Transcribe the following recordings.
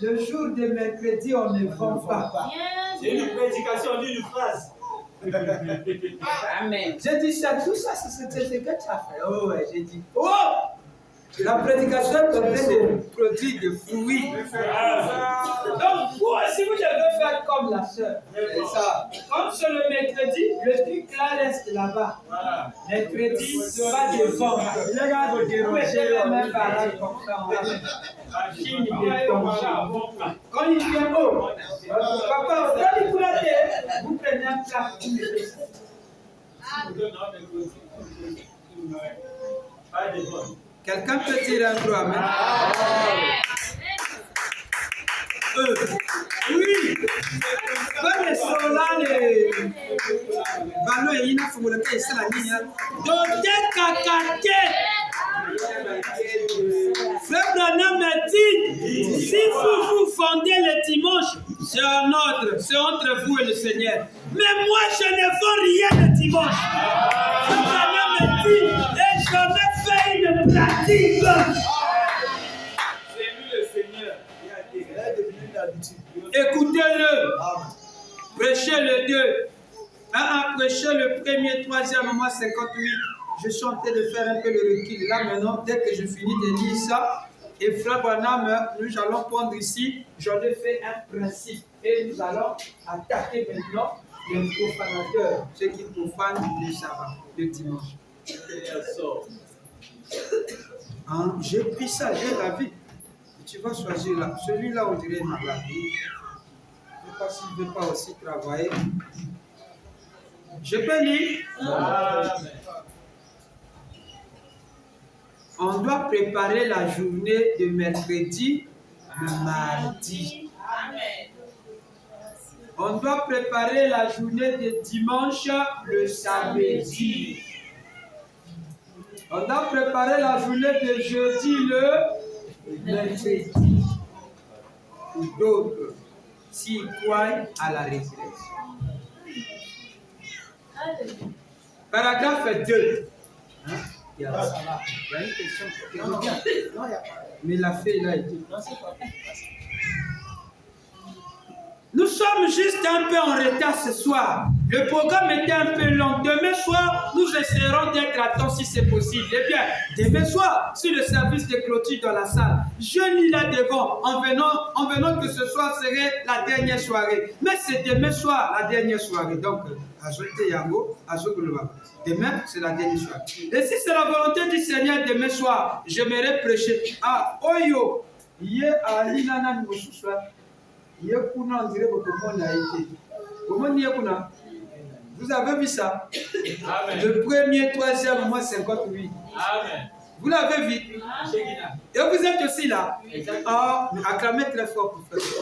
Le jour de mercredi, on ne vend pas. C'est une prédication d'une phrase. Amen. J'ai dit ça, tout ça, c'est ce que tu as fait. Oh, ouais, j'ai dit, oh! La prédication est de produits, de fruits. Donc, vous aussi, vous devez faire comme la sœur. C'est ça. Comme c'est le mercredi, le truc là reste là-bas. Mercredi, pas de vent. Vous mettez les mains par là comme ça. Quand il vient haut, papa, quand il vous la tête, vous prenez un plat, vous mettez ça. Pas de vent. Quelqu'un peut dire un gros amen? Oui! Comme les soldats, les ballons et il faut le faire, c'est la ligne. Donc, Frère Branham m'a dit, si vous fondez le dimanche, c'est un ordre, c'est entre vous et le Seigneur. Mais moi, je ne vends rien le dimanche. Frère Branham m'a dit, et je me fais une pratique. C'est lui le Seigneur. Il a devenu l'habitude. Écoutez-le. Prêchez le 2. Prêchez le premier, troisième, moi 58. Je suis en train de faire un peu le recul. Là maintenant, dès que je finis de lire ça, et Frère Branham, nous allons prendre ici, j'en ai fait un principe. Et nous allons attaquer maintenant les profanateurs, ceux qui profanent le sabbat, le dimanche. J'ai pris ça, j'ai ravi. Tu vas choisir là. Celui-là, on dirait ma vie. Je ne sais pas s'il ne veut pas aussi travailler. Je peux lire. Amen. On doit préparer la journée de mercredi le mardi. Amen. On doit préparer la journée de dimanche le samedi. On doit préparer la journée de jeudi le mercredi. Ou d'autres, s'ils croient à la résurrection. Paragraphe 2. Il y a une question qui revient. Mais la feuille là est tout. Nous sommes juste un peu en retard ce soir. Le programme était un peu long. Demain soir, nous essaierons d'être à temps si c'est possible. Eh bien, demain soir, sur le service de clôture dans la salle, je lis là devant, en venant que ce soir serait la dernière soirée. Mais c'est demain soir, la dernière soirée. Donc, ajoutez Yango, ajoutez le baba. Demain, c'est la dernière soirée. Et si c'est la volonté du Seigneur demain soir, j'aimerais prêcher. Ah, Oyo, hier à l'Inana, nous ce soir. Vous avez vu ça? Amen. Le premier, troisième, moi 58. Amen. Vous l'avez vu? Amen. Et vous êtes aussi là? Ah, acclamez très fort pour faire ça.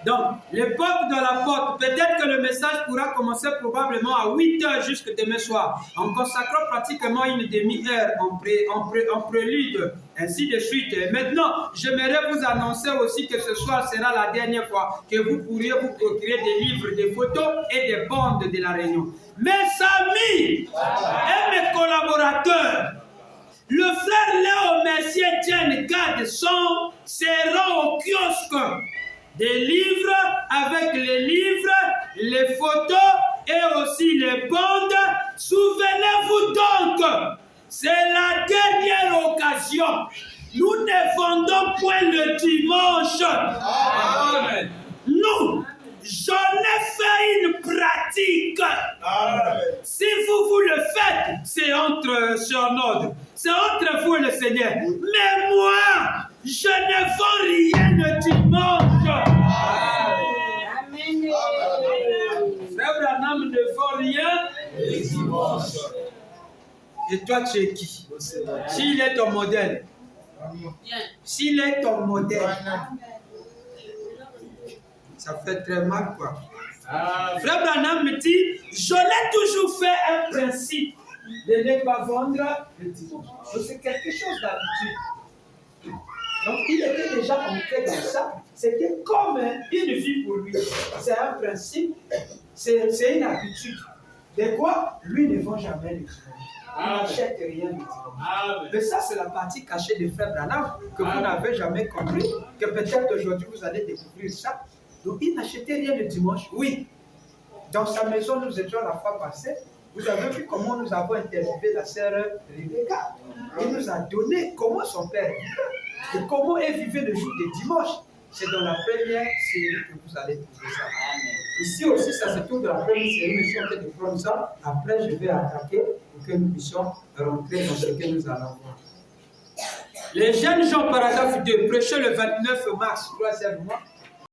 Donc, les portes dans la porte, peut-être que le message pourra commencer probablement à 8h jusqu'à demain soir, en consacrant pratiquement une demi-heure en prélude, ainsi de suite. Et maintenant, j'aimerais vous annoncer aussi que ce soir sera la dernière fois que vous pourriez vous procurer des livres, des photos et des bandes de la réunion. Mes amis et mes collaborateurs, le frère Léo Mercier Etienne Gade seront au kiosque des livres avec les livres, les photos et aussi les bandes. Souvenez-vous donc, c'est la dernière occasion. Nous ne vendons point le dimanche. Amen. Nous, j'en ai fait une pratique. Amen. Si vous le faites, c'est en ordre. C'est entre vous et le Seigneur. Mais moi, je ne vends rien le dimanche. Amen. Frère Branham ne vend rien le dimanche. Et toi, tu es qui? S'il est ton modèle. S'il est ton modèle. Ça fait très mal, quoi. Frère Branham me dit, je l'ai toujours fait un principe de ne pas vendre le dimanche. C'est quelque chose d'habitude. Donc, il était déjà entré dans ça. C'était comme une vie pour lui. C'est un principe, c'est une habitude. De quoi? Lui ne vend jamais le dimanche. Il n'achète rien le dimanche. Mais ça, c'est la partie cachée des frères Branham que vous n'avez jamais compris, que peut-être aujourd'hui vous allez découvrir ça. Donc, il n'achetait rien le dimanche. Oui. Dans sa maison, nous étions la fois passée. Vous avez vu comment nous avons interviewé la sœur Rebecca. Il nous a donné comment son père vivait et comment elle vivait le jour de dimanche. C'est dans la première série que vous allez trouver ça. Ici aussi, ça se trouve dans la première série, mais je suis en train de prendre ça. Après, je vais attaquer pour que nous puissions rentrer dans ce que nous allons voir. Les jeunes gens, paragraphe 2, prêchés le 29 mars, 3e mois.